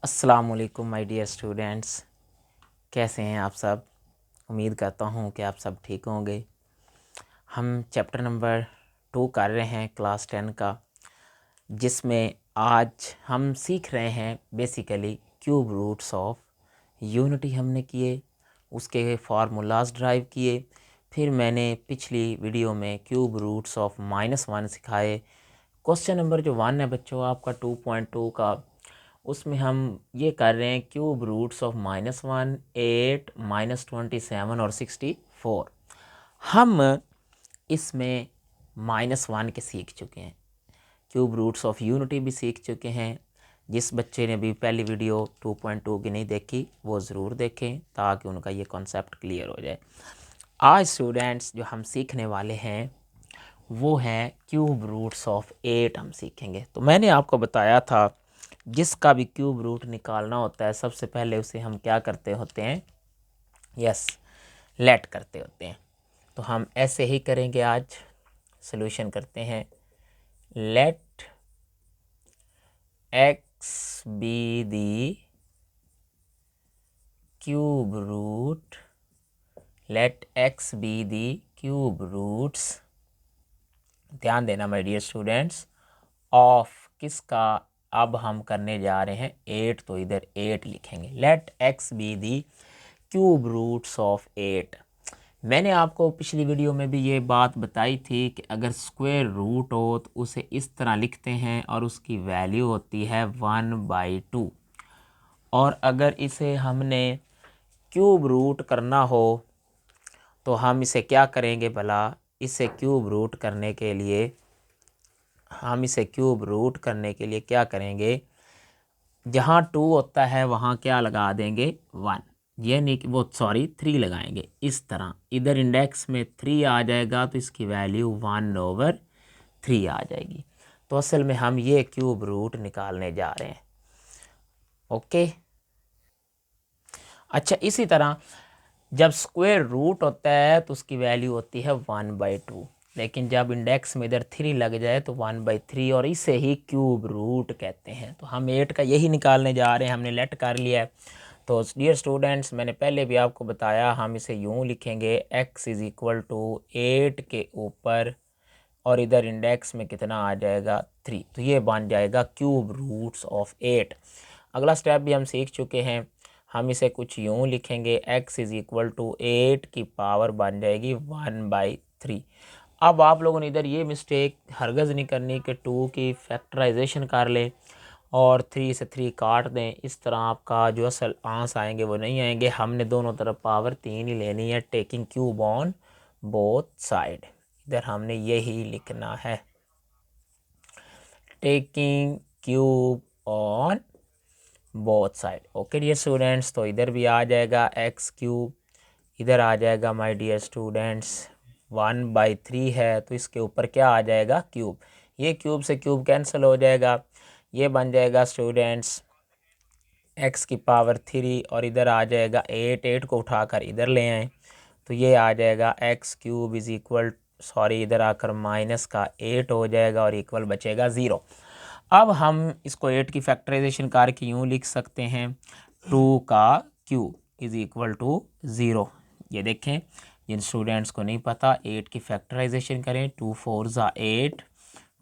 अस्सलाम वालेकुम my dear students, कैसे हैं आप सब। उम्मीद करता हूं कि आप सब ठीक होंगे। हम चैप्टर नंबर 2 कर रहे हैं क्लास 10 का, जिसमें आज हम सीख रहे हैं basically cube roots of unity हमने किए, उसके फार्मूलाज ड्राइव किए। फिर मैंने पिछली वीडियो में क्यूब रूट्स ऑफ -1 सिखाए। क्वेश्चन नंबर जो 1 है बच्चों आपका 2.2 का, उसमें हम ये कर रहे हैं क्यूब रूट्स ऑफ -1, 8, -27 और 64। हम इसमें -1 के सीख चुके हैं, क्यूब रूट्स ऑफ यूनिटी भी सीख चुके हैं। जिस बच्चे ने अभी पहली वीडियो 2.2 की नहीं देखी वो ज़रूर देखें ताकि उनका ये कॉन्सेप्ट क्लियर हो जाए। आज स्टूडेंट्स जो हम सीखने वाले हैं वो है क्यूब रूट्स ऑफ 8 हम सीखेंगे। तो मैंने आपको बताया था जिसका भी क्यूब रूट निकालना होता है सबसे पहले उसे हम क्या करते होते हैं, यस, लेट करते होते हैं। तो हम ऐसे ही करेंगे। आज सॉल्यूशन करते हैं। Let X be the cube root, let X be the cube roots, ध्यान देना माय डियर स्टूडेंट्स, ऑफ किसका, अब हम करने जा रहे हैं 8, तो इधर 8 लिखेंगे। Let X be the cube roots of 8। मैंने आपको पिछली वीडियो में भी ये बात बताई थी कि अगर स्क्वायर रूट हो तो उसे इस तरह लिखते हैं और उसकी वैल्यू होती है 1/2। और अगर इसे हमने क्यूब रूट करना हो तो हम इसे क्या करेंगे भला, इसे क्यूब रूट करने के लिए क्या करेंगे, जहाँ 2 होता है वहाँ क्या लगा देंगे 1, ये नहीं कि वो 3 लगाएंगे। इस तरह इधर इंडेक्स में 3 आ जाएगा तो इसकी वैल्यू 1/3 आ जाएगी। तो असल में हम ये क्यूब रूट निकालने जा रहे हैं। ओके, अच्छा, इसी तरह जब स्क्वायर रूट होता है तो उसकी वैल्यू होती है 1/2, लेकिन जब इंडेक्स में इधर 3 लग जाए तो 1/3, और इसे ही क्यूब रूट कहते हैं। तो हम 8 का यही निकालने जा रहे हैं, हमने लेट कर लिया है। तो डियर स्टूडेंट्स, मैंने पहले भी आपको बताया हम इसे यूं लिखेंगे, x इज़ इक्वल टू 8 के ऊपर और इधर इंडेक्स में कितना आ जाएगा 3, तो ये बन जाएगा क्यूब रूट्स ऑफ 8। अगला स्टेप भी हम सीख चुके हैं, हम इसे कुछ यूं लिखेंगे, x इज़ इक्वल टू 8 की पावर बन जाएगी 1/3। अब आप लोगों ने इधर ये मिस्टेक हरगज़ नहीं करनी कि 2 की फैक्टराइजेशन कर लें और 3 से 3 काट दें। इस तरह आपका जो असल आंसर आएंगे वो नहीं आएंगे। हमने दोनों तरफ पावर 3 ही लेनी है, taking cube on both side. इधर हमने यही लिखना है, taking cube on both side. Okay dear students, तो इधर भी आ जाएगा एक्स क्यूब, इधर आ जाएगा माय डियर स्टूडेंट्स 1/3 है तो इसके ऊपर क्या आ जाएगा क्यूब। ये क्यूब से क्यूब कैंसिल हो जाएगा, ये बन जाएगा स्टूडेंट्स x की पावर 3 और इधर आ जाएगा 8 को उठाकर इधर ले आएँ तो ये आ जाएगा x क्यूब इज़ इक्वल, इधर आकर माइनस का 8 हो जाएगा और इक्वल बचेगा 0। अब हम इसको 8 की फैक्टराइजेशन करके यूँ लिख सकते हैं, 2 का क्यूब इज़ इक्वल टू 0। ये देखें, जिन स्टूडेंट्स को नहीं पता 8 की फैक्टराइजेशन करें, 2 4 ज़ा 8,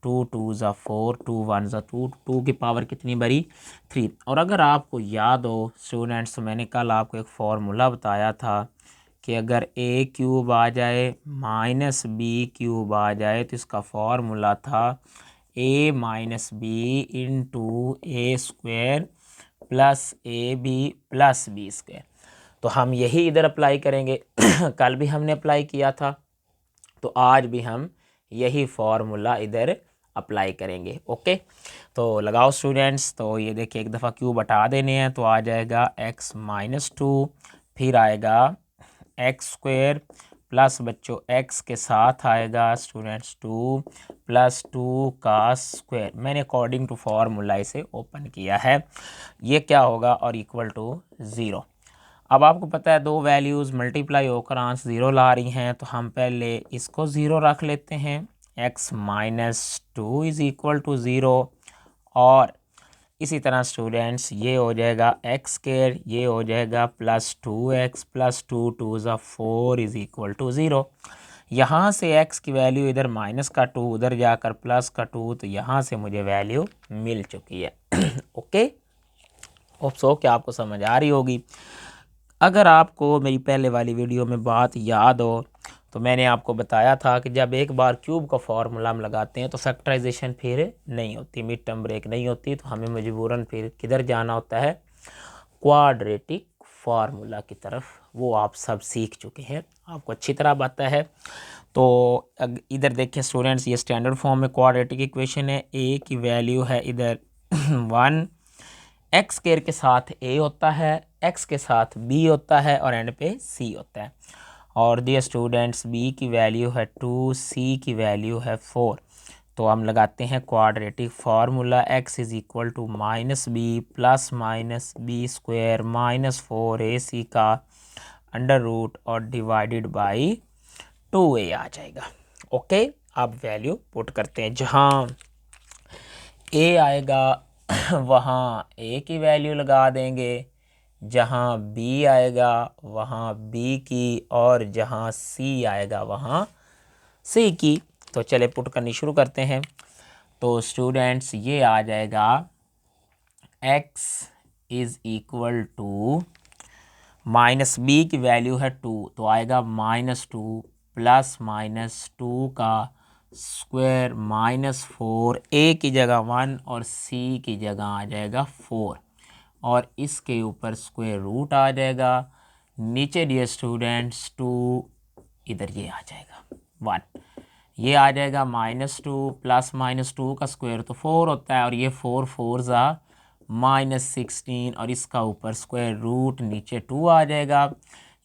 2 2 ज़ा 4, 2 1 ज़ा 2, 2 की पावर कितनी बड़ी 3। और अगर आपको याद हो स्टूडेंट्स, तो मैंने कल आपको एक फार्मूला बताया था कि अगर a क्यूब आ जाए माइनस b क्यूब आ जाए तो इसका फार्मूला था a minus B into A square plus A B plus B square. तो हम यही इधर अप्लाई करेंगे कल भी हमने अप्लाई किया था तो आज भी हम यही फार्मूला इधर अप्लाई करेंगे। ओके, तो लगाओ स्टूडेंट्स। तो ये देखिए एक दफ़ा क्यूब हटा देने हैं तो आ जाएगा x माइनस 2, फिर आएगा एक्स स्क्वायर प्लस बच्चों x के साथ आएगा स्टूडेंट्स 2 प्लस 2 का स्क्वायर। मैंने अकॉर्डिंग टू फार्मूला इसे ओपन किया है, ये क्या होगा और इक्वल टू 0। अब आपको पता है दो वैल्यूज़ मल्टीप्लाई होकर आंसर 0 ला रही हैं तो हम पहले इसको 0 रख लेते हैं, x minus 2 is equal to 0, और इसी तरह स्टूडेंट्स ये हो जाएगा एक्स स्क्वायर, ये हो जाएगा प्लस 2x प्लस 2 2 ज़ा 4 इज़ इक्वल टू 0। यहाँ से x की वैल्यू इधर माइनस का 2, उधर जाकर प्लस का 2, तो यहाँ से मुझे वैल्यू मिल चुकी है। ओके, होप सो कि आपको समझ आ रही होगी। अगर आपको मेरी पहले वाली वीडियो में बात याद हो तो मैंने आपको बताया था कि जब एक बार क्यूब का फॉर्मूला हम लगाते हैं तो फैक्टराइजेशन फिर नहीं होती, मिड टर्म ब्रेक नहीं होती, तो हमें मजबूरन फिर किधर जाना होता है, क्वाड्रेटिक फार्मूला की तरफ। वो आप सब सीख चुके हैं, आपको अच्छी तरह पता है। तो इधर देखें स्टूडेंट्स, ये स्टैंडर्ड फॉर्म में क्वाड्रेटिक इक्वेशन है। ए की वैल्यू है इधर 1, एक्स स्क्वायर के साथ ए होता है, एक्स के साथ बी होता है और एंड पे सी होता है। और डियर स्टूडेंट्स बी की वैल्यू है 2, सी की वैल्यू है 4। तो हम लगाते हैं quadratic formula, x is equal to minus B plus minus B square minus 4ac का अंडर रूट और डिवाइडेड बाई 2a आ जाएगा। ओके, अब वैल्यू पुट करते हैं, जहाँ a आएगा वहाँ a की वैल्यू लगा देंगे, जहाँ b आएगा वहाँ b की, और जहाँ c आएगा वहाँ c की। तो चले पुट करनी शुरू करते हैं। तो स्टूडेंट्स ये आ जाएगा x is equal to minus b की वैल्यू है 2, तो आएगा -2 प्लस -2 का स्क्वायर माइनस 4, a की जगह 1 और c की जगह आ जाएगा 4, और इसके ऊपर स्क्वायर रूट आ जाएगा। नीचे डियर स्टूडेंट्स 2, इधर ये आ जाएगा 1, ये आ जाएगा -2 प्लस -2 का स्क्वायर तो 4 होता है, और ये 4 4 ज़ा -16, और इसका ऊपर स्क्वायर रूट, नीचे 2 आ जाएगा।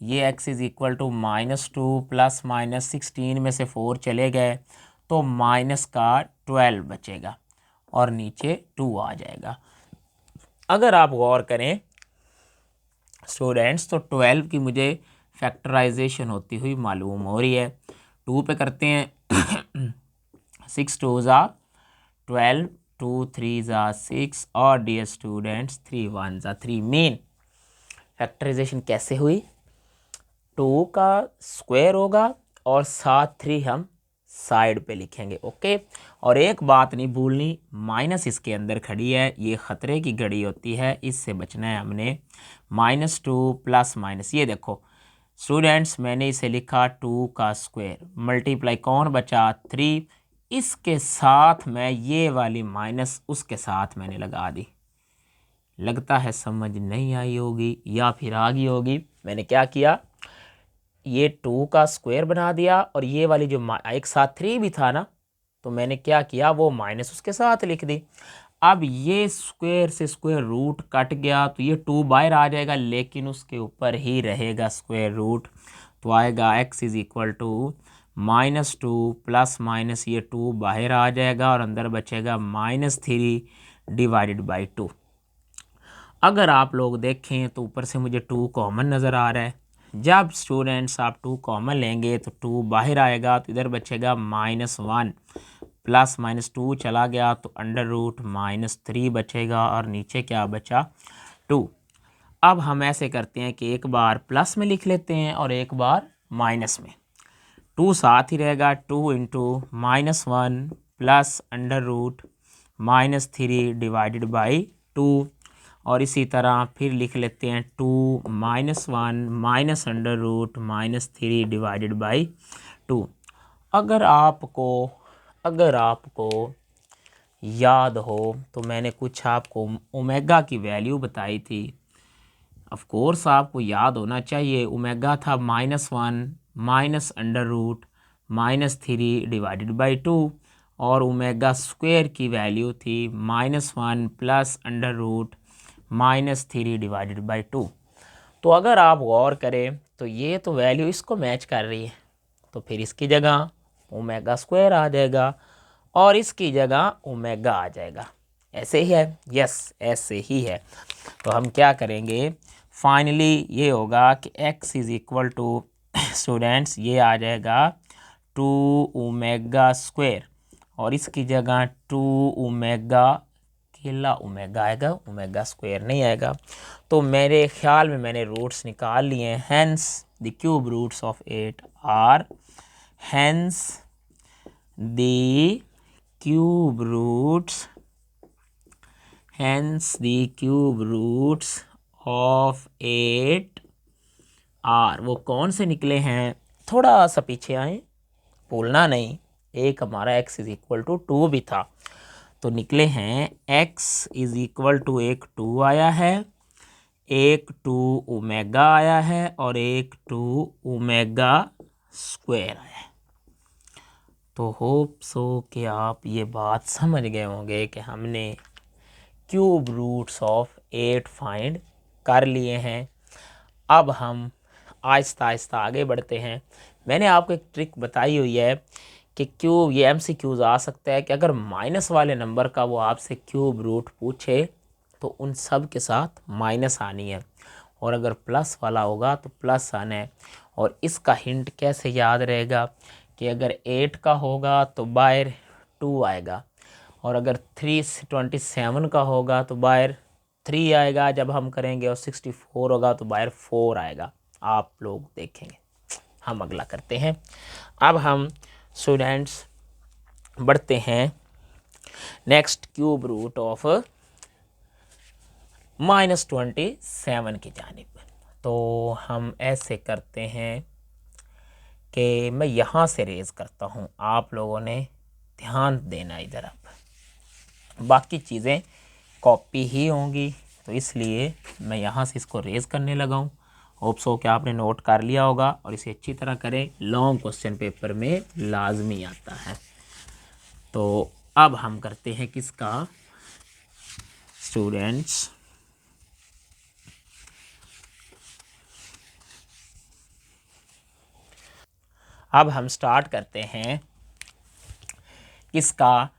ये x is equal to -2 plus -16 में से 4 चले गए तो माइनस का 12 बचेगा, और नीचे 2 आ जाएगा। अगर आप गौर करें स्टूडेंट्स तो 12 की मुझे फैक्टराइजेशन होती हुई मालूम हो रही है। 2 पे करते हैं 6 2 ज़ा 12, 2 3 ज़ा 6, और डियर स्टूडेंट्स 3 1 ज़ा 3। मेन फैक्टराइजेशन कैसे हुई, 2 का स्क्वायर होगा और साथ 3 हम साइड पे लिखेंगे। ओके, और एक बात नहीं भूलनी, माइनस इसके अंदर खड़ी है, ये ख़तरे की घड़ी होती है, इससे बचना है हमने। -2 प्लस माइनस, ये देखो स्टूडेंट्स मैंने इसे लिखा 2 का स्क्वायर मल्टीप्लाई कौन बचा 3, इसके साथ मैं ये वाली माइनस उसके साथ मैंने लगा दी। लगता है समझ नहीं आई होगी या फिर आ गई होगी। मैंने क्या किया, ये 2 का स्क्वायर बना दिया, और ये वाली जो एक साथ 3 भी था ना, तो मैंने क्या किया, वो माइनस उसके साथ लिख दी। अब ये स्क्वायर से स्क्वायर रूट कट गया तो ये 2 बाहर आ जाएगा, लेकिन उसके ऊपर ही रहेगा स्क्वायर रूट, तो आएगा x is equal to -2 plus minus ये 2 बाहर आ जाएगा, और अंदर बचेगा -3 डिवाइडेड बाई 2। अगर आप लोग देखें तो ऊपर से मुझे 2 कॉमन नज़र आ रहा है। जब स्टूडेंट्स आप 2 कॉमन लेंगे तो 2 बाहर आएगा, तो इधर बचेगा -1 प्लस -2 चला गया तो अंडर रूट -3 बचेगा, और नीचे क्या बचा 2। अब हम ऐसे करते हैं कि एक बार प्लस में लिख लेते हैं और एक बार माइनस में। 2 साथ ही रहेगा, 2 into -1 plus under root -3 divided by 2, और इसी तरह फिर लिख लेते हैं 2 -1 minus under root -3 divided by 2। अगर आपको याद हो तो मैंने कुछ आपको ओमेगा की वैल्यू बताई थी। ऑफ कोर्स आपको याद होना चाहिए, ओमेगा था -1 minus under root -3 divided by 2, और ओमेगा स्क्वायर की वैल्यू थी -1 plus under root -3 divided by 2। तो अगर आप गौर करें तो ये तो वैल्यू इसको मैच कर रही है, तो फिर इसकी जगह ओमेगा स्क्वायर आ जाएगा और इसकी जगह ओमेगा आ जाएगा। ऐसे ही है, यस ऐसे ही है। तो हम क्या करेंगे, फाइनली ये होगा कि x is equal to students ये आ जाएगा 2 ओमेगा स्क्वायर, और इसकी जगह 2 ओमेगा अकेला ओमेगा आएगा, ओमेगा स्क्वायर नहीं आएगा। तो मेरे ख्याल में मैंने रूट्स निकाल लिए हैं। Hence the cube roots of 8 are, hence the cube roots, hence the cube roots of 8 are. वो कौन से निकले हैं, थोड़ा सा पीछे आए, भूलना नहीं। एक हमारा x इज इक्वल टू 2 भी था, तो निकले हैं x इज इक्वल टू एक 2 आया है, एक 2 ओमेगा आया है और एक 2 ओमेगा स्क्वायर आया है। तो होप सो कि आप ये बात समझ गए होंगे कि हमने क्यूब रूट्स ऑफ 8 फाइंड कर लिए हैं। अब हम आहिस्ता आहिस्ता आगे बढ़ते हैं। मैंने आपको एक ट्रिक बताई हुई है कि क्यूब, ये MCQs आ सकता है कि अगर माइनस वाले नंबर का वो आपसे क्यूब रूट पूछे तो उन सब के साथ माइनस आनी है, और अगर प्लस वाला होगा तो प्लस आना है। और इसका हिंट कैसे याद रहेगा कि अगर 8 का होगा तो बाहर 2 आएगा, और अगर 327 का होगा तो बाहर 3 आएगा जब हम करेंगे, और 64 होगा तो बाहर 4 आएगा। आप लोग देखेंगे। हम अगला करते हैं। अब हम स्टूडेंट्स बढ़ते हैं नेक्स्ट क्यूब रूट ऑफ -27 की जानिब। तो हम ऐसे करते हैं कि मैं यहाँ से रेज़ करता हूँ, आप लोगों ने ध्यान देना इधर। अब बाकी चीज़ें कॉपी ही होंगी, तो इसलिए मैं यहाँ से इसको रेज़ करने लगा हूँ। होप सो कि आपने नोट कर लिया होगा, और इसे अच्छी तरह करें, लॉन्ग क्वेश्चन पेपर में लाजमी आता है। तो अब हम करते हैं किसका स्टूडेंट्स, अब हम स्टार्ट करते हैं किसका।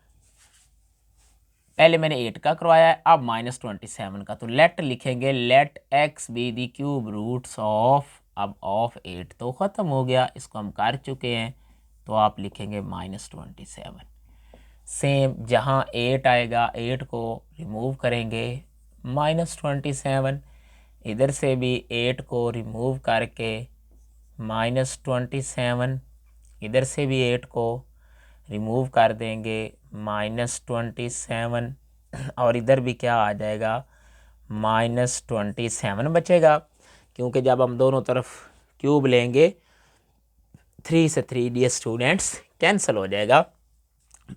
पहले मैंने 8 का करवाया है, अब -27 का। तो लेट लिखेंगे, let x be the cube roots of, अब ऑफ 8 तो ख़त्म हो गया, इसको हम कर चुके हैं, तो आप लिखेंगे -27। सेम जहाँ 8 आएगा 8 को रिमूव करेंगे, -27। इधर से भी 8 को रिमूव करके -27, इधर से भी 8 को रिमूव कर देंगे -27, और इधर भी क्या आ जाएगा, -27 बचेगा, क्योंकि जब हम दोनों तरफ क्यूब लेंगे 3 से 3 डियर स्टूडेंट्स कैंसिल हो जाएगा।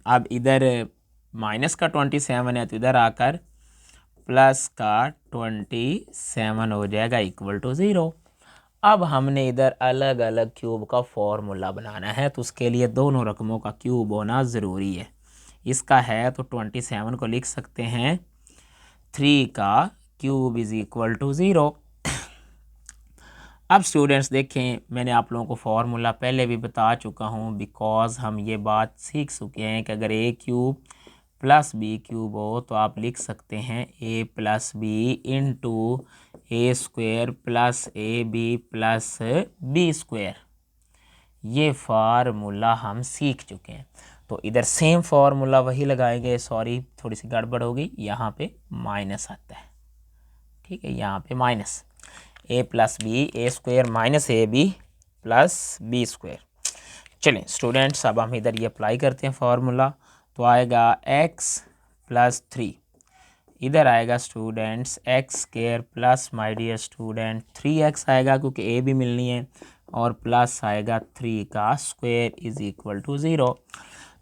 अब इधर माइनस का 27 है, तो इधर आकर प्लस का 27 हो जाएगा इक्वल टू 0। अब हमने इधर अलग अलग क्यूब का फॉर्मूला बनाना है, तो उसके लिए दोनों रकमों का क्यूब होना ज़रूरी है। इसका है तो 27 को लिख सकते हैं 3 का क्यूब इज़ इक्वल टू 0। अब स्टूडेंट्स देखें, मैंने आप लोगों को फॉर्मूला पहले भी बता चुका हूँ, बिकॉज़ हम ये बात सीख चुके हैं कि अगर a cube plus b cube हो तो आप लिख सकते हैं a plus b into A square plus A B plus B square. ये फार्मूला हम सीख चुके हैं, तो इधर सेम फार्मूला वही लगाएंगे। सॉरी, थोड़ी सी गड़बड़ होगी, यहाँ पे माइनस आता है, ठीक है, यहाँ पे minus a plus b a square minus a B plus B square. चलें स्टूडेंट्स, अब हम इधर ये अप्लाई करते हैं फार्मूला, तो आएगा x प्लस 3, इधर आएगा students x square plus my dear student 3x आएगा, क्योंकि a भी मिलनी है, और प्लस आएगा 3 का स्क्वायर इज इक्वल टू 0।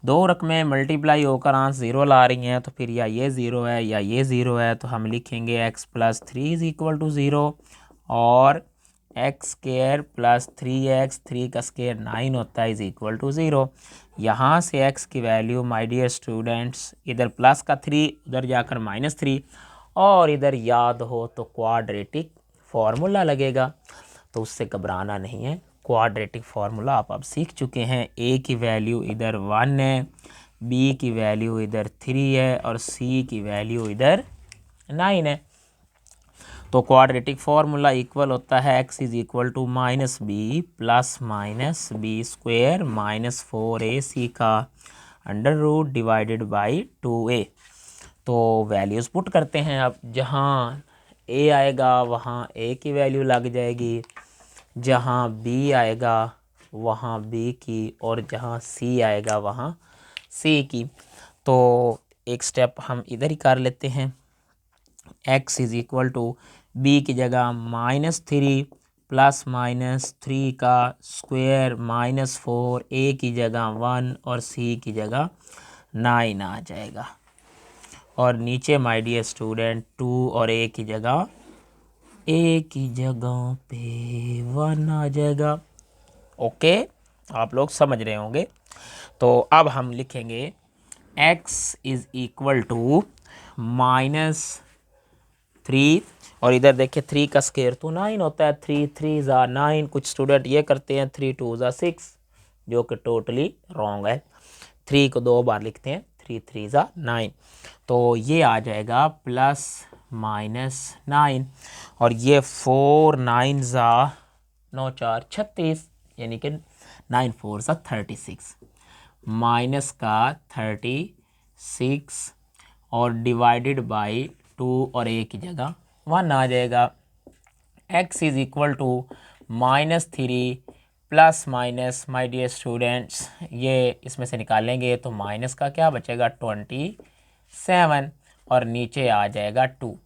दो रकमें मल्टीप्लाई होकर आंसर 0 ला रही हैं, तो फिर या ये 0 है या ये 0 है, तो हम लिखेंगे x plus 3 is equal to 0, और एक्स स्क्वायर प्लस 3x, 3 का स्क्वायर 9 होता है, इज इक्वल टू 0। यहाँ से x की वैल्यू माय डियर स्टूडेंट्स, इधर प्लस का 3 उधर जाकर -3, और इधर याद हो तो क्वाड्रेटिक फार्मूला लगेगा, तो उससे घबराना नहीं है। क्वाड्रेटिक फार्मूला आप अब सीख चुके हैं। a की वैल्यू इधर 1 है, b की वैल्यू इधर 3 है, और c की वैल्यू इधर 9 है। तो क्वाड्रेटिक फार्मूला इक्वल होता है x is equal to minus B plus minus B square minus 4ac का under root divided by 2a। तो वैल्यूज़ पुट करते हैं। अब जहाँ ए आएगा वहाँ ए की वैल्यू लग जाएगी, जहाँ बी आएगा वहाँ बी की, और जहाँ सी आएगा वहाँ सी की। तो एक स्टेप हम इधर ही कर लेते हैं। x is equal to b की जगह -3 प्लस -3 का स्क्वायर -4, ए की जगह 1 और सी की जगह 9 आ जाएगा। और नीचे माय डियर स्टूडेंट 2 और ए की जगह पे 1 आ जाएगा। ओके, आप लोग समझ रहे होंगे। तो अब हम लिखेंगे x इज़ इक्वल टू -3, और इधर देखिए 3 का स्क्वायर तो 9 होता है, 3 3 ज़ा 9। कुछ स्टूडेंट ये करते हैं 3 2 ज़ा 6, जो कि टोटली रॉन्ग है। 3 को 2 बार लिखते हैं, 3 3 ज़ा 9। तो ये आ जाएगा +-9, और ये 4 9 ज़ा 9 4 36, यानी कि 9 4 ज़ा 36, माइनस का 36 और डिवाइडेड बाई 2 और ए की जगह 1 आ जाएगा। x is equal to -3 plus minus, my dear students, ये इसमें से निकालेंगे तो माइनस का क्या बचेगा 27, और नीचे आ जाएगा 2।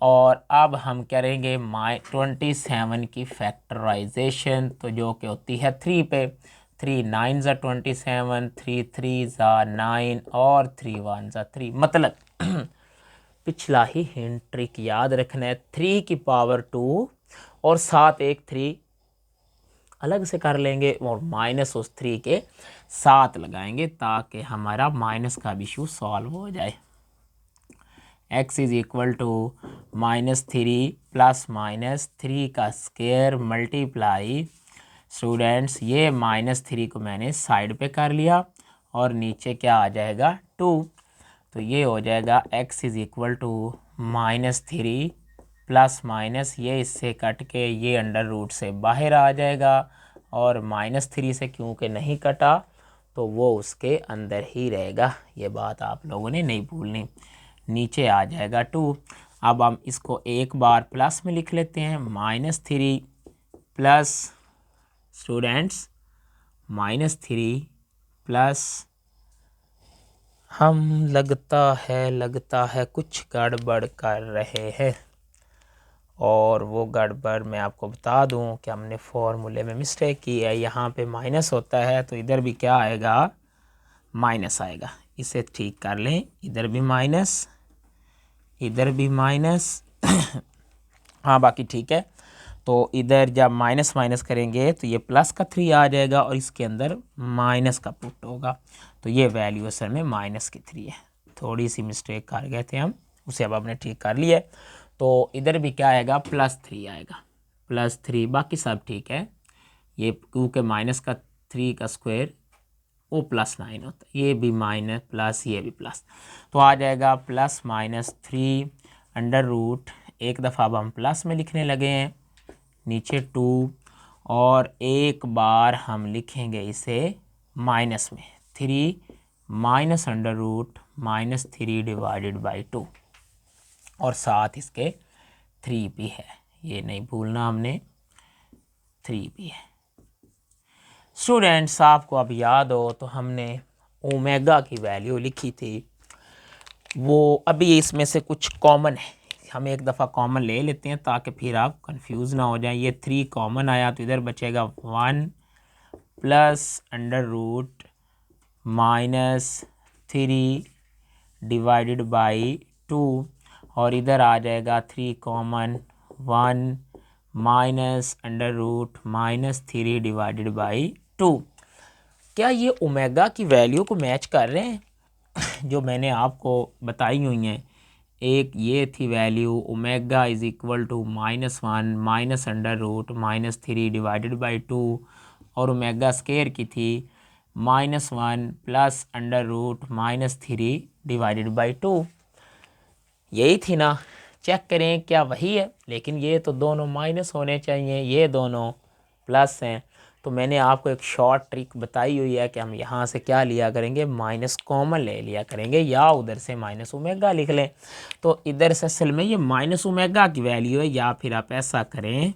और अब हम करेंगे 27 की फैक्टराइजेशन, तो जो कि होती है 3 पे। 3 9 ज़ा 27, 3 3 ज़ा 9 और 3 1 ज़ा 3। मतलब पिछला ही हिंट ट्रिक याद रखना है। 3 की पावर 2 और साथ एक 3 अलग से कर लेंगे, और माइनस उस 3 के साथ लगाएंगे, ताकि हमारा माइनस का भी इशू सॉल्व हो जाए। x is equal to -3 plus -3 का स्क्वायर मल्टीप्लाई, स्टूडेंट्स ये -3 को मैंने साइड पे कर लिया, और नीचे क्या आ जाएगा 2। तो ये हो जाएगा x is equal to -3 plus minus, ये इससे कट के ये अंडर रूट से बाहर आ जाएगा, और -3 से क्योंकि नहीं कटा तो वो उसके अंदर ही रहेगा। ये बात आप लोगों ने नहीं भूलनी। नीचे आ जाएगा 2। अब हम इसको एक बार प्लस में लिख लेते हैं, -3 प्लस स्टूडेंट्स -3 प्लस, हम लगता है कुछ गड़बड़ कर रहे हैं, और वो गड़बड़ मैं आपको बता दूं कि हमने फॉर्मूले में मिस्टेक की है। यहाँ पे माइनस होता है तो इधर भी क्या आएगा, माइनस आएगा। इसे ठीक कर लें, इधर भी माइनस, इधर भी माइनस हाँ बाकी ठीक है। तो इधर जब माइनस माइनस करेंगे तो ये प्लस का 3 आ जाएगा, और इसके अंदर माइनस का पुट होगा, तो ये वैल्यू असल में -3 है। थोड़ी सी मिस्टेक कर गए थे हम, उसे अब हमने ठीक कर लिया। तो इधर भी क्या आएगा, +3 आएगा, +3, बाकी सब ठीक है। ये क्योंकि माइनस का 3 का स्क्वायर वो +9 होता है, ये भी माइनस प्लस, ये भी प्लस, तो आ जाएगा +-3 अंडर रूट, एक दफ़ा अब हम प्लस में लिखने लगे हैं, नीचे 2, और एक बार हम लिखेंगे इसे माइनस में, 3 minus under root -3 divided by 2, और साथ इसके 3 भी है, ये नहीं भूलना हमने, 3 भी है। स्टूडेंट्स आपको अब याद हो तो हमने ओमेगा की वैल्यू लिखी थी, वो अभी इसमें से कुछ कॉमन है, हम एक दफ़ा कॉमन ले लेते हैं ताकि फिर आप कंफ्यूज ना हो जाए। ये 3 कॉमन आया तो इधर बचेगा 1 plus under root -3 divided by 2, और इधर आ जाएगा 3 common, 1 minus under root -3 divided by 2। क्या ये ओमेगा की वैल्यू को मैच कर रहे हैं जो मैंने आपको बताई हुई हैं? एक ये थी value omega is equal to -1 minus under root -3 divided by 2, और ओमेगा स्क्वायर की थी -1 plus under root -3 divided by 2। यही थी ना? चेक करें क्या वही है, लेकिन ये तो दोनों माइनस होने चाहिए, ये दोनों प्लस हैं, तो तो मैंने आपको एक शॉर्ट ट्रिक बताई हुई है कि हम यहाँ से क्या लिया करेंगे, माइनस कॉमन ले लिया करेंगे, या उधर से माइनस ओमेगा लिख लें। तो इधर से असल में ये माइनस ओमेगा की वैल्यू है, या फिर आप ऐसा करें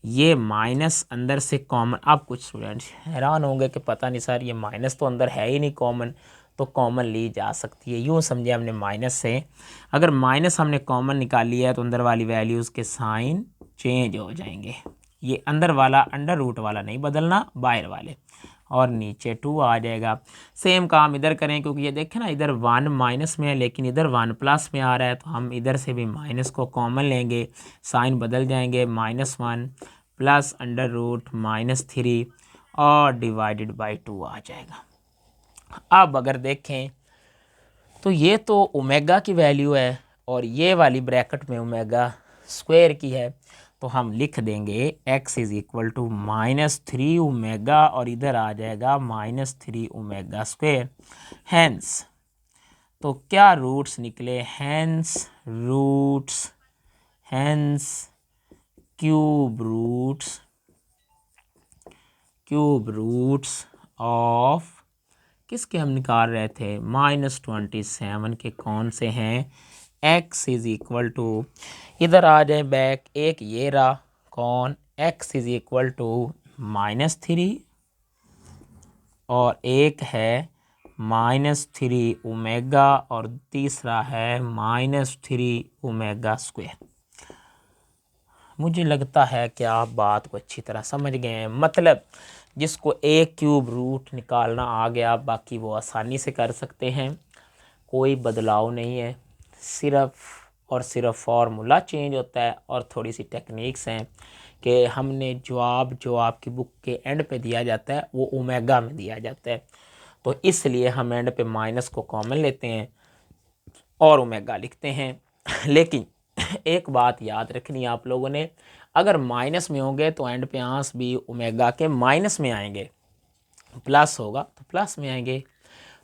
ये माइनस अंदर से कॉमन। आप कुछ स्टूडेंट्स हैरान होंगे कि पता नहीं सर ये माइनस तो अंदर है ही नहीं कॉमन, तो कॉमन ली जा सकती है। यूँ समझे हमने माइनस से अगर माइनस हमने कॉमन निकाल लिया है तो अंदर वाली वैल्यूज़ के साइन चेंज हो जाएंगे। ये अंदर वाला अंडर रूट वाला नहीं बदलना, बाहर वाले, और नीचे 2 आ जाएगा। सेम काम इधर करें, क्योंकि ये देखें ना इधर 1 माइनस में है लेकिन इधर 1 प्लस में आ रहा है, तो हम इधर से भी माइनस को कॉमन लेंगे, साइन बदल जाएंगे, -1 प्लस अंडर रूट -3 और डिवाइडेड बाई 2 आ जाएगा। अब अगर देखें तो ये तो ओमेगा की वैल्यू है और ये वाली ब्रैकेट में ओमेगा स्क्वायर की है, तो हम लिख देंगे x is equal to -3 omega और इधर आ जाएगा -3 ओमेगा स्क्वायर। हैंस तो क्या रूट्स निकले, हैंस क्यूब रूट्स ऑफ किसके हम निकाल रहे थे, -27 के कौन से हैं, x इज़ इक्वल टू इधर आ जाए बैक, एक ये रहा कौन, x इज़ इक्वल टू -3 और एक है -3 ओमेगा और तीसरा है -3 ओमेगा स्क्वायर। मुझे लगता है कि आप बात को अच्छी तरह समझ गए हैं। मतलब जिसको एक क्यूब रूट निकालना आ गया, बाकी वो आसानी से कर सकते हैं, कोई बदलाव नहीं है, सिर्फ़ और सिर्फ फार्मूला चेंज होता है और थोड़ी सी टेक्निक्स हैं कि हमने जवाब जो आपकी बुक के एंड पे दिया जाता है वो ओमेगा में दिया जाता है, तो इसलिए हम एंड पे माइनस को कॉमन लेते हैं और ओमेगा लिखते हैं। लेकिन एक बात याद रखनी है आप लोगों ने, अगर माइनस में होंगे तो एंड पे आंस भी ओमेगा के माइनस में आएंगे, प्लस होगा तो प्लस में आएंगे।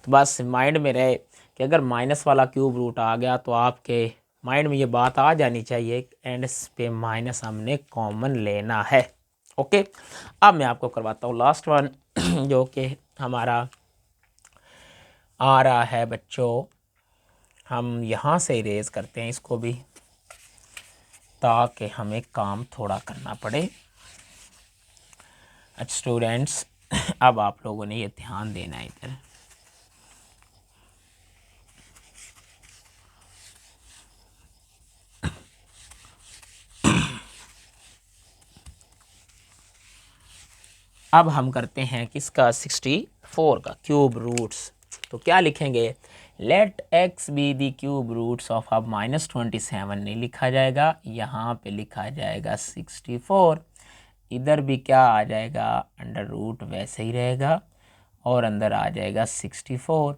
तो बस माइंड में रहे कि अगर माइनस वाला क्यूब रूट आ गया तो आपके माइंड में ये बात आ जानी चाहिए एंड पे माइनस हमने कॉमन लेना है। ओके, अब मैं आपको करवाता हूँ लास्ट वन जो कि हमारा आ रहा है बच्चों, हम यहाँ से इरेज करते हैं इसको भी ताकि हमें काम थोड़ा करना पड़े। अच्छा स्टूडेंट्स, अब आप लोगों ने ये ध्यान देना है इधर, अब हम करते हैं किसका, 64 का क्यूब रूट्स। तो क्या लिखेंगे, let x be the cube roots of, अब -27 नहीं लिखा जाएगा, यहाँ पे लिखा जाएगा 64। इधर भी क्या आ जाएगा, अंडर रूट वैसे ही रहेगा और अंदर आ जाएगा 64।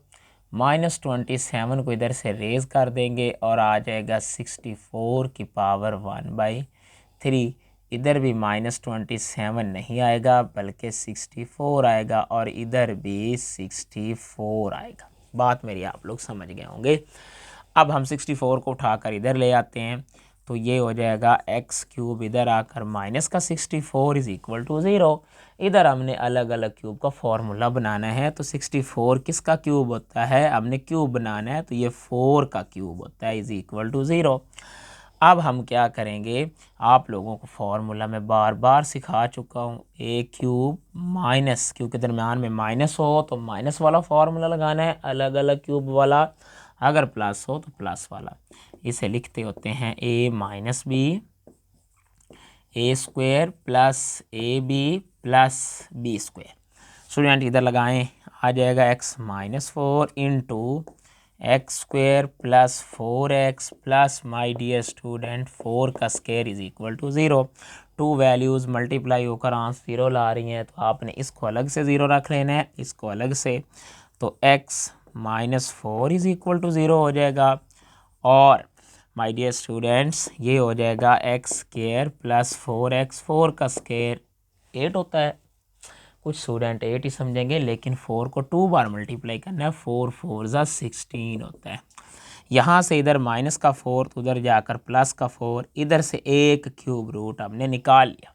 -27 को इधर से रेज कर देंगे और आ जाएगा 64 की पावर 1/3। इधर भी -27 नहीं आएगा बल्कि 64 आएगा और इधर भी 64 आएगा। बात मेरी आप लोग समझ गए होंगे। अब हम 64 को उठाकर इधर ले आते हैं तो ये हो जाएगा एक्स क्यूब, इधर आकर माइनस का 64 इज़ इक्वल टू 0। इधर हमने अलग अलग क्यूब का फॉर्मूला बनाना है, तो 64 किसका क्यूब होता है, हमने क्यूब बनाना है तो ये 4 का क्यूब होता है इज़ इक्वल टू 0। अब हम क्या करेंगे, आप लोगों को फार्मूला में बार बार सिखा चुका हूँ, ए क्यूब माइनस क्यूब के दरमियान में माइनस हो तो माइनस वाला फार्मूला लगाना है, अलग अलग क्यूब वाला, अगर प्लस हो तो प्लस वाला। इसे लिखते होते हैं a minus b a square plus A B plus B square. Student इधर लगाएं, आ जाएगा x -4 into x square plus 4x plus my dear student 4 का square is equal to 0। Two values multiply होकर आंसर 0 ला रही हैं, तो आपने इसको अलग से 0 रख लेना है, इसको अलग से, तो x -4 इज इक्वल टू 0 हो जाएगा। और माय डियर स्टूडेंट्स ये हो जाएगा एक्स स्क्वायर प्लस 4x, 4 का स्क्वायर 8 होता है, कुछ स्टूडेंट 8 ही समझेंगे लेकिन 4 को 2 बार मल्टीप्लाई करना है, 4 4 ज़ा 16 होता है। यहाँ से इधर माइनस का 4 तो उधर जाकर प्लस का 4, इधर से एक क्यूब रूट हमने निकाल लिया।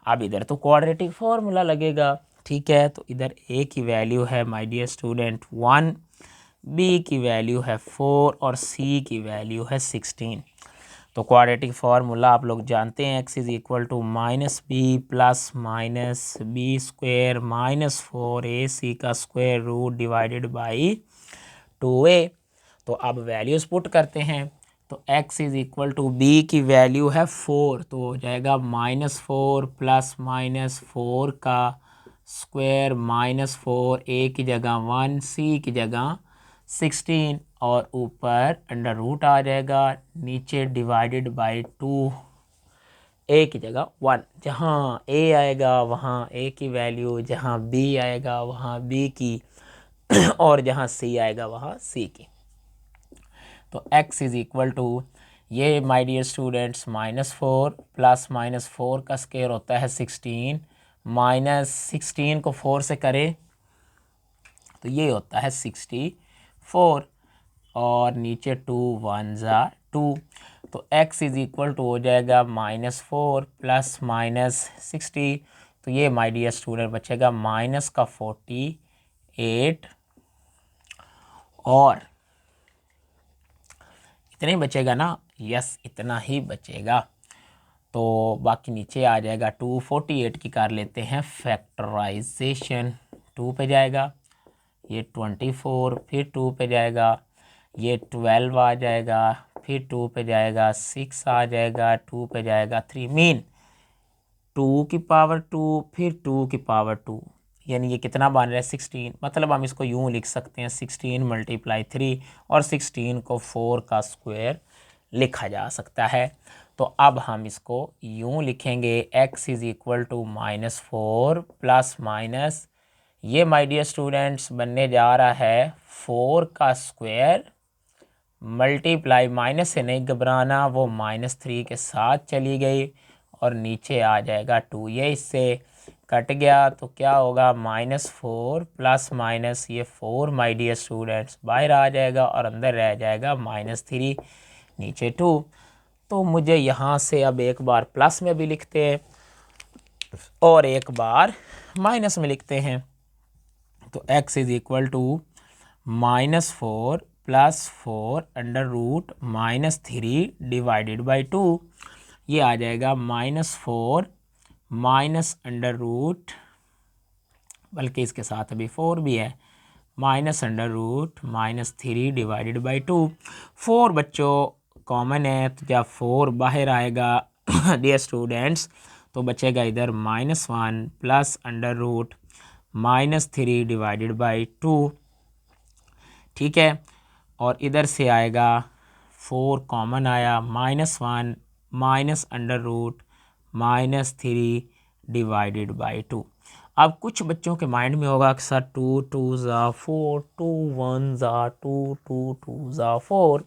अब इधर तो क्वाड्रेटिक फॉर्मूला लगेगा, ठीक है। तो इधर ए की वैल्यू है माय डियर स्टूडेंट 1, बी की वैल्यू है 4 और सी की वैल्यू है 16। तो क्वाड्रेटिक फार्मूला आप लोग जानते हैं, x is equal to minus B plus minus b square minus 4ac का square root divided by 2a। तो अब वैल्यूज पुट करते हैं। तो x is equal to b की वैल्यू है 4, तो हो जाएगा -4 प्लस माइनस 4 का स्क्वायर माइनस 4, a की जगह 1, c की जगह 16 और ऊपर अंडर रूट आ जाएगा, नीचे डिवाइडेड बाई 2, a की जगह 1। जहाँ a आएगा वहाँ a की वैल्यू, जहाँ b आएगा वहाँ b की और जहाँ c आएगा वहाँ c की। तो x इज इक्वल टू, ये माय डियर स्टूडेंट्स -4 प्लस -4 का स्क्वायर होता है 16, -16 को 4 से करें तो ये होता है 64 और नीचे 2 1 ज़ा 2। तो x इज इक्वल टू हो जाएगा -4 प्लस -60। तो ये माय डियर स्टूडेंट बचेगा माइनस का 48 और इतना ही बचेगा ना, यस इतना ही बचेगा। तो बाकी नीचे आ जाएगा 248 की कर लेते हैं फैक्टराइजेशन। 2 पे जाएगा, ये 24, फिर 2 पे जाएगा, ये 12 आ जाएगा, फिर 2 पे जाएगा, 6 आ जाएगा, 2 पे जाएगा 3, मीन 2 की पावर 2 फिर 2 की पावर 2, यानी ये कितना बन रहा है 16। मतलब हम इसको यूँ लिख सकते हैं 16 मल्टीप्लाई 3 और 16 को 4 का स्क्वायर लिखा जा सकता है। तो अब हम इसको यूँ लिखेंगे x is equal to -4 plus minus, ये माय डियर स्टूडेंट्स बनने जा रहा है 4 का स्क्वायर मल्टीप्लाई, माइनस से नहीं घबराना, वो -3 के साथ चली गई और नीचे आ जाएगा 2, ये इससे कट गया तो क्या होगा -4 प्लस माइनस ये 4 माय डियर स्टूडेंट्स बाहर आ जाएगा और अंदर रह जाएगा -3 नीचे 2। तो मुझे यहाँ से अब एक बार प्लस में भी लिखते हैं और एक बार माइनस में लिखते हैं। तो x is equal to -4 plus 4 under root -3 divided by 2, ये आ जाएगा -4 माइनस अंडर रूट, बल्कि इसके साथ अभी 4 भी है, minus under root -3 divided by 2। 4 बच्चों कॉमन है, तो जब 4 बाहर आएगा डियर स्टूडेंट्स तो बचेगा इधर -1 plus under root -3 divided by 2, ठीक है। और इधर से आएगा 4 कॉमन आया, -1 minus under root -3 divided by 2। अब कुछ बच्चों के माइंड में होगा कि सर 2 2 ज़ा 4, 2 1 ज़ा 2, 2 2 ज़ा 4,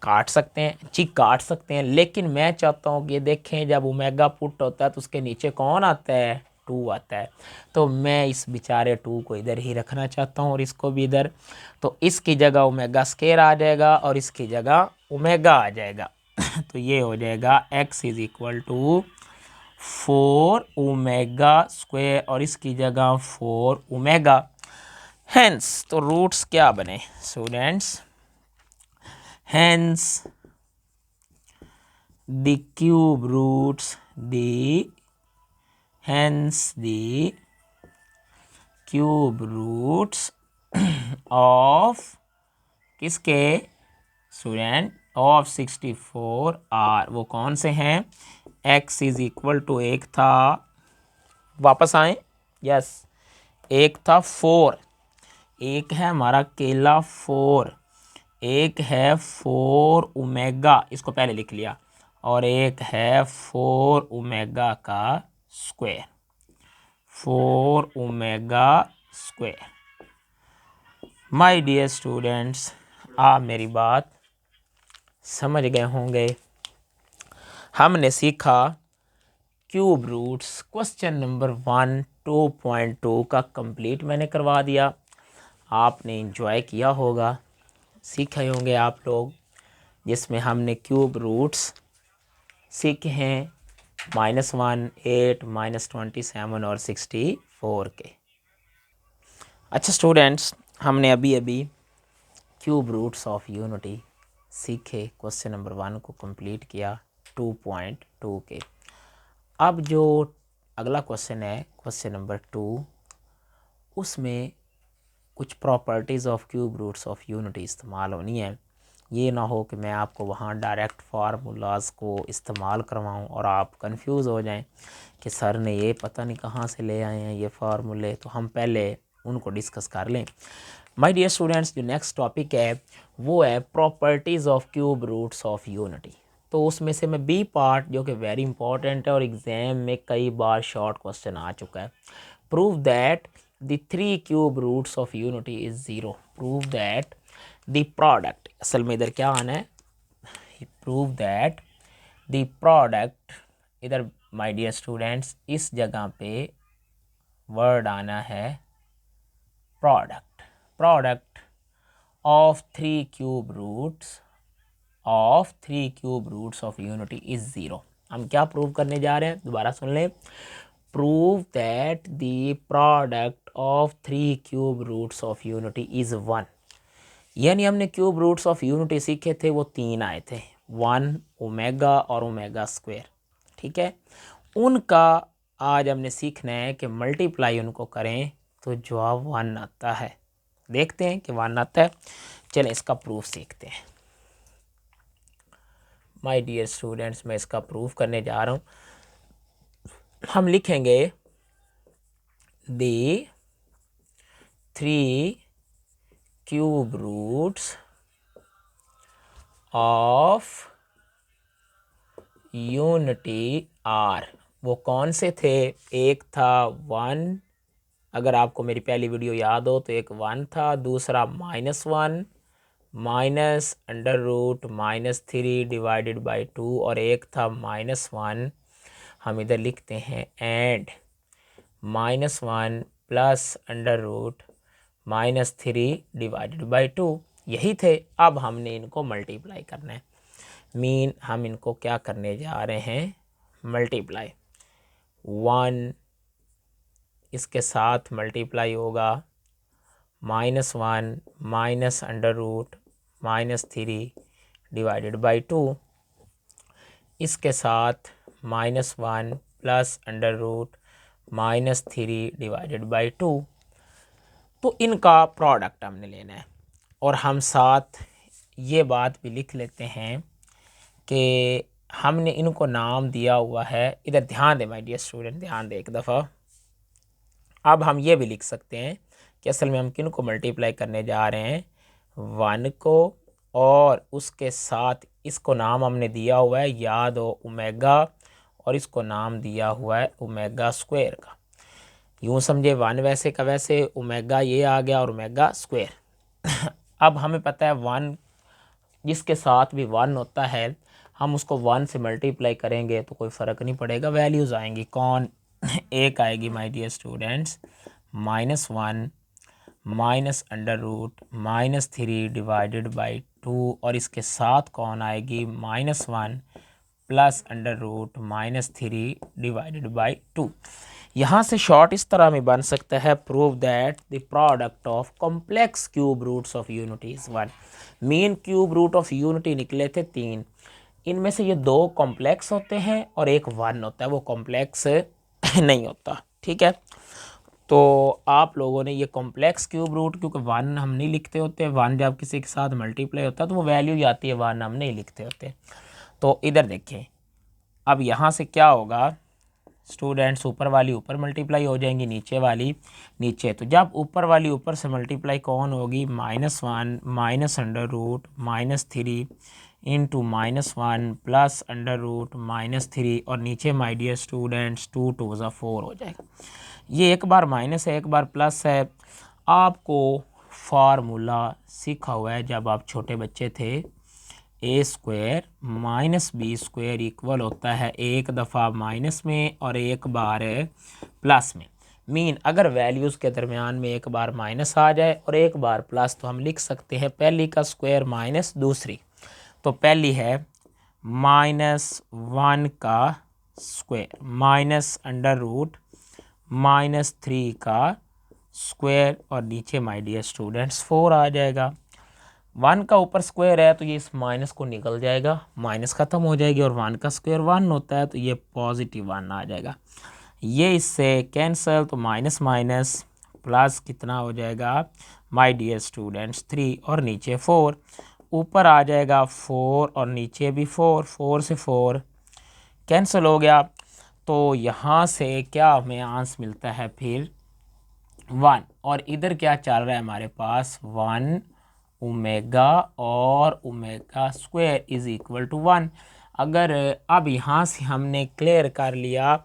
काट सकते हैं जी, काट सकते हैं, लेकिन मैं चाहता हूँ कि देखें जब ओमेगा पुट होता है तो उसके नीचे कौन आता है, 2 आता है। तो मैं इस बेचारे 2 को इधर ही रखना चाहता हूँ और इसको भी इधर। तो इसकी जगह ओमेगा स्क्वायर आ जाएगा और इसकी जगह ओमेगा आ जाएगा तो ये हो जाएगा x is equal to 4 omega square और इसकी जगह 4 ओमेगा। हेंस तो रूट्स क्या बने students, hence the cube roots, hence the cube roots of किसके स्टूडेंट ऑफ 64 आर, वो कौन से हैं, x इज इक्वल टू, एक था, वापस आए, यस एक था 4, एक है हमारा केला 4, एक है 4 ओमेगा, इसको पहले लिख लिया, और एक है 4 ओमेगा का square, 4 omega square. My dear students आप मेरी बात समझ गए होंगे। हमने सीखा क्यूब रूट्स, क्वेश्चन नंबर 1 2.2 का कंप्लीट मैंने करवा दिया, आपने एंजॉय किया होगा, सीखे होंगे आप लोग, जिसमें हमने क्यूब रूट्स सीखे हैं, -1, 8, -27 और 64 के। अच्छा स्टूडेंट्स, हमने अभी क्यूब रूट्स ऑफ यूनिटी सीखे, क्वेश्चन नंबर 1 को कंप्लीट किया 2.2 के। अब जो अगला क्वेश्चन है क्वेश्चन नंबर 2, उसमें कुछ properties of cube roots of unity इस्तेमाल होनी है। ये ना हो कि मैं आपको वहाँ डायरेक्ट फार्मूलाज को इस्तेमाल करवाऊँ और आप कंफ्यूज हो जाएं कि सर ने ये पता नहीं कहाँ से ले आए हैं ये फार्मूले। तो हम पहले उनको डिस्कस कर लें। माय डियर स्टूडेंट्स, जो नेक्स्ट टॉपिक है वो है properties of cube roots of unity. तो उसमें से मैं बी पार्ट जो कि वेरी इंपॉर्टेंट है और एग्ज़ाम में कई बार शॉर्ट क्वेश्चन आ चुका है, prove that the 3 cube roots of unity is 0। prove that the product, असल में इधर क्या आना है, prove that the product, इधर my dear students इस जगह पे वर्ड आना है product of 3 cube roots of unity is 0। हम क्या प्रूव करने जा रहे हैं, दोबारा सुन लें। prove that the product of 3 cube roots of unity is 1। यानी हमने क्यूब रूट्स ऑफ यूनिटी सीखे थे, वो 3 आए थे, 1, ओमेगा और ओमेगा स्क्वायर। ठीक है, उनका आज हमने सीखना है कि मल्टीप्लाई उनको करें तो जवाब 1 आता है। देखते हैं कि 1 आता है। चलें इसका प्रूफ सीखते हैं। माय डियर स्टूडेंट्स, मैं इसका प्रूफ करने जा रहा हूँ। हम लिखेंगे the 3 cube roots of unity are, वो कौन से थे, एक था 1, अगर आपको मेरी पहली वीडियो याद हो तो एक 1 था, दूसरा -1 minus under root -3 divided by 2 और एक था -1। हम इधर लिखते हैं and -1 plus under root -3 divided by 2, यही थे। अब हमने इनको मल्टीप्लाई करना है। मीन हम इनको क्या करने जा रहे हैं, मल्टीप्लाई। 1 इसके साथ मल्टीप्लाई होगा, -1 minus under root -3 divided by 2, इसके साथ -1 plus under root -3 divided by 2। तो इनका प्रोडक्ट हमने लेना है। और हम साथ ये बात भी लिख लेते हैं कि हमने इनको नाम दिया हुआ है, इधर ध्यान दें माय डियर स्टूडेंट, ध्यान दें एक दफ़ा। अब हम ये भी लिख सकते हैं कि असल में हम किन को मल्टीप्लाई करने जा रहे हैं, 1 को, और उसके साथ इसको नाम हमने दिया हुआ है, याद हो, ओमेगा, और इसको नाम दिया हुआ है ओमेगा स्क्वायर का। यूँ समझे 1 वैसे का वैसे, ओमेगा ये आ गया और ओमेगा स्क्वायर। अब हमें पता है 1 जिसके साथ भी 1 होता है, हम उसको 1 से मल्टीप्लाई करेंगे तो कोई फ़र्क नहीं पड़ेगा, वैल्यूज़ आएंगी। कौन, एक आएगी my dear students -1 minus under root -3 divided by 2, और इसके साथ कौन आएगी, -1 plus under root -3 divided by 2। यहाँ से शॉर्ट इस तरह में बन सकता है, prove that the product of complex cube roots of unity is 1। Main cube root of unity निकले थे 3, इनमें से ये 2 कॉम्प्लेक्स होते हैं और एक 1 होता है, वो कॉम्प्लेक्स नहीं होता। ठीक है, तो आप लोगों ने ये कॉम्प्लेक्स क्यूब रूट, क्योंकि 1 हम नहीं लिखते होते, 1 जब किसी के साथ मल्टीप्लाई होता है तो वो वैल्यू जाती है, 1 हम नहीं लिखते होते। तो इधर देखें, अब यहाँ से क्या होगा स्टूडेंट्स, ऊपर वाली ऊपर मल्टीप्लाई हो जाएंगी, नीचे वाली नीचे। तो जब ऊपर वाली ऊपर से मल्टीप्लाई कौन होगी, -1 minus under root -3 into -1 plus under root -3, और नीचे माय डियर स्टूडेंट्स 2 2 4 हो जाएगा। ये एक बार माइनस है एक बार प्लस है। आपको फार्मूला सीखा हुआ है जब आप छोटे बच्चे थे, A square minus B square equal होता है एक दफ़ा माइनस में और एक बार प्लस में। मीन अगर वैल्यूज़ के दरमियान में एक बार माइनस आ जाए और एक बार प्लस, तो हम लिख सकते हैं पहली का स्क्वायर माइनस दूसरी। तो पहली है -1 का स्क्वायर माइनस अंडर रूट -3 का स्क्वायर और नीचे माय डियर स्टूडेंट्स 4 आ जाएगा। 1 का ऊपर स्क्वायर है तो ये इस माइनस को निकल जाएगा, माइनस ख़त्म हो जाएगी, और 1 का स्क्वायर 1 होता है तो ये पॉजिटिव 1 आ जाएगा। ये इससे कैंसल, तो माइनस माइनस प्लस कितना हो जाएगा माय डियर स्टूडेंट्स 3 और नीचे 4, ऊपर आ जाएगा 4 और नीचे भी 4, 4 से 4 कैंसिल हो गया। तो यहाँ से क्या हमें आंसर मिलता है फिर 1, और इधर क्या चल रहा है हमारे पास 1 ओमेगा और omega square is equal to 1। अगर अब यहाँ से हमने क्लियर कर लिया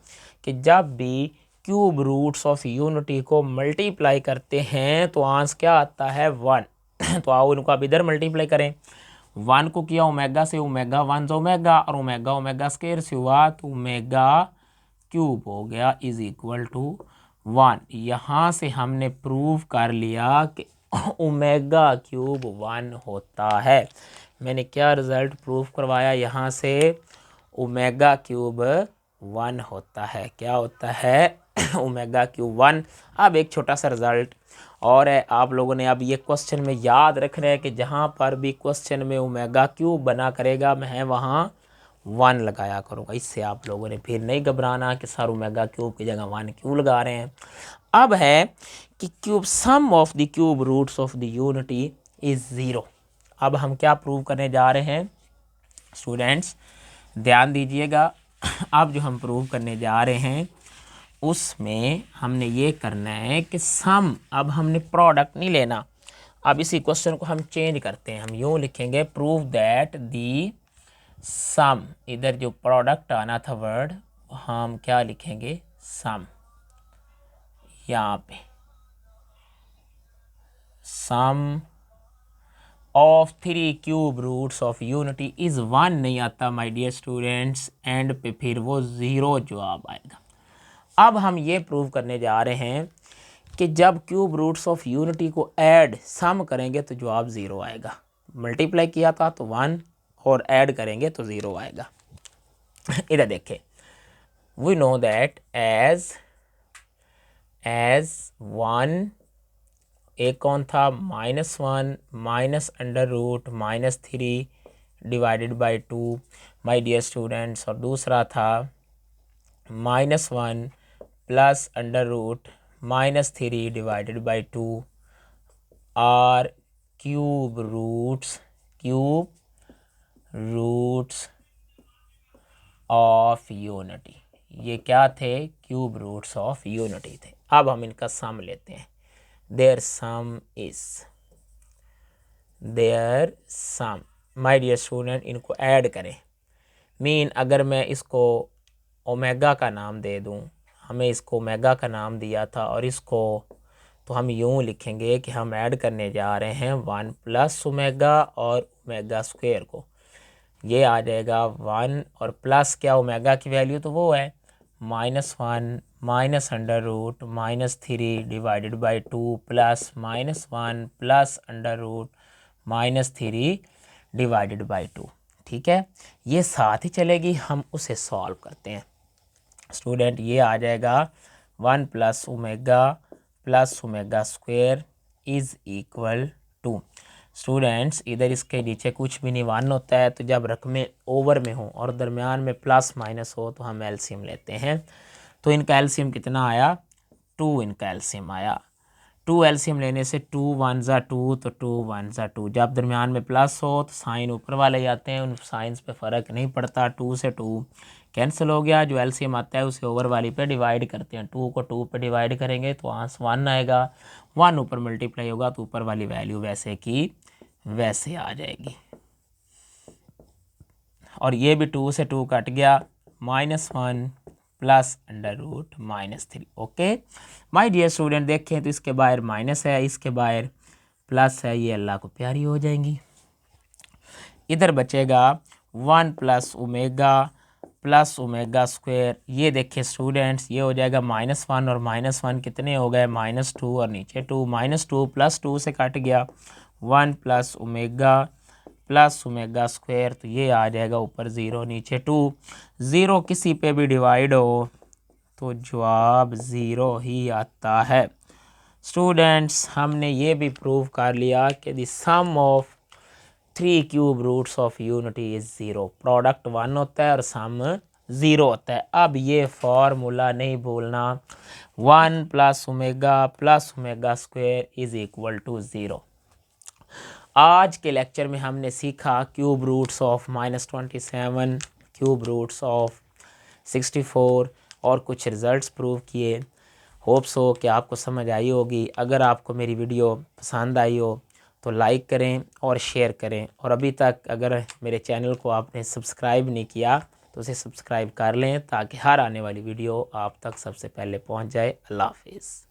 कि जब भी क्यूब रूट्स ऑफ यूनिटी को मल्टीप्लाई करते हैं तो आंसर क्या आता है 1। तो आओ इनको अब इधर मल्टीप्लाई करें। 1 को किया ओमेगा से, ओमेगा 1 ओमेगा, और ओमेगा ओमेगा स्क्वायर से हुआ तो ओमेगा क्यूब हो गया इज इक्वल टू 1। यहाँ से हमने प्रूव कर लिया कि ओमेगा क्यूब 1 होता है। मैंने क्या रिज़ल्ट प्रूव करवाया यहाँ से, ओमेगा क्यूब 1 होता है। क्या होता है ओमेगा क्यूब 1। अब एक छोटा सा रिज़ल्ट और है, आप लोगों ने अब ये क्वेश्चन में याद रखना है कि जहाँ पर भी क्वेश्चन में ओमेगा क्यूब बना करेगा मैं वहाँ 1 लगाया करूँगा। इससे आप लोगों ने फिर नहीं घबराना कि सर ओमेगा क्यूब की जगह 1 क्यों लगा रहे हैं। अब है कि cube sum of the cube roots of the unity is 0। अब हम क्या प्रूव करने जा रहे हैं स्टूडेंट्स, ध्यान दीजिएगा। अब जो हम प्रूव करने जा रहे हैं उसमें हमने ये करना है कि सम, अब हमने प्रोडक्ट नहीं लेना। अब इसी क्वेश्चन को हम चेंज करते हैं, हम यूँ लिखेंगे प्रूव दैट दी सम, इधर जो प्रोडक्ट आना था वर्ड हम क्या लिखेंगे सम, यहाँ पे sum of 3 cube roots of unity is 1 नहीं आता माय डियर स्टूडेंट्स, एंड पे फिर वो 0 जवाब आएगा। अब हम ये प्रूव करने जा रहे हैं कि जब क्यूब रूट्स ऑफ यूनिटी को ऐड सम करेंगे तो जवाब 0 आएगा। मल्टीप्लाई किया था तो 1 और ऐड करेंगे तो 0 आएगा। इधर देखें, वी नो दैट एज 1, एक कौन था -1 minus under root -3 divided by 2 my dear students, और दूसरा था -1 plus under root -3 divided by 2 are cube roots of unity. ये क्या थे क्यूब रूट्स ऑफ यूनिटी थे। अब हम इनका सम लेते हैं। Their sum my dear student, इनको ऐड करें। मीन अगर मैं इसको ओमेगा का नाम दे दूं, हमें इसको ओमेगा का नाम दिया था, और इसको तो हम यूँ लिखेंगे कि हम ऐड करने जा रहे हैं 1 प्लस ओमेगा और ओमेगा स्क्वायर को। ये आ जाएगा 1 और प्लस क्या ओमेगा की वैल्यू तो वो है -1 minus under root -3 divided by 2 plus -1 plus under root -3 divided by 2। ठीक है, ये साथ ही चलेगी, हम उसे सॉल्व करते हैं स्टूडेंट। ये आ जाएगा 1 plus omega square is equal to students, इधर इसके नीचे कुछ भी नहीं 1 होता है, तो जब रकमें ओवर में हो और दरमियान में प्लस माइनस हो तो हम एलसीएम लेते हैं। तो इनका एलसीएम कितना आया 2, इनका एलसीएम आया 2। एलसीएम लेने से 2 1 ज़ा 2 तो 2 1 ज़ा 2। जब दरमियान में प्लस हो तो साइन ऊपर वाले ही आते हैं, उन साइंस पे फ़र्क नहीं पड़ता। 2 से 2 कैंसिल हो गया, जो एलसीएम आता है उसे ओवर वाली पे डिवाइड करते हैं। 2 को 2 पे डिवाइड करेंगे तो आंसर 1 आएगा। 1 ऊपर मल्टीप्लाई होगा तो ऊपर वाली वैल्यू वैसे की वैसे आ जाएगी। और ये भी 2 से 2 कट गया, -1 plus under root -3। Okay my dear student, देखें तो इसके बाहर माइनस है, इसके बाहर प्लस है, ये अल्लाह को प्यारी हो जाएंगी। इधर बचेगा 1 प्लस ओमेगा स्क्वायर। ये देखिए स्टूडेंट्स, ये हो जाएगा -1 और -1 कितने हो गए -2 और नीचे 2, -2 प्लस 2 से कट गया 1 plus omega plus omega square, तो ये आ जाएगा ऊपर 0 नीचे 2। 0 किसी पे भी डिवाइड हो तो जवाब 0 ही आता है। स्टूडेंट्स हमने ये भी प्रूव कर लिया कि the sum of 3 cube roots of unity is 0। Product 1 होता है और सम 0 होता है। अब ये फॉर्मूला नहीं भूलना, 1 plus omega square is equal to 0। आज के लेक्चर में हमने सीखा cube roots of -27, cube roots of 64 और कुछ रिजल्ट्स प्रूव किए। होप्स हो कि आपको समझ आई होगी। अगर आपको मेरी वीडियो पसंद आई हो तो लाइक करें और शेयर करें, और अभी तक अगर मेरे चैनल को आपने सब्सक्राइब नहीं किया तो उसे सब्सक्राइब कर लें ताकि हर आने वाली वीडियो आप तक सबसे पहले पहुंच जाए। अल्लाह हाफिज़।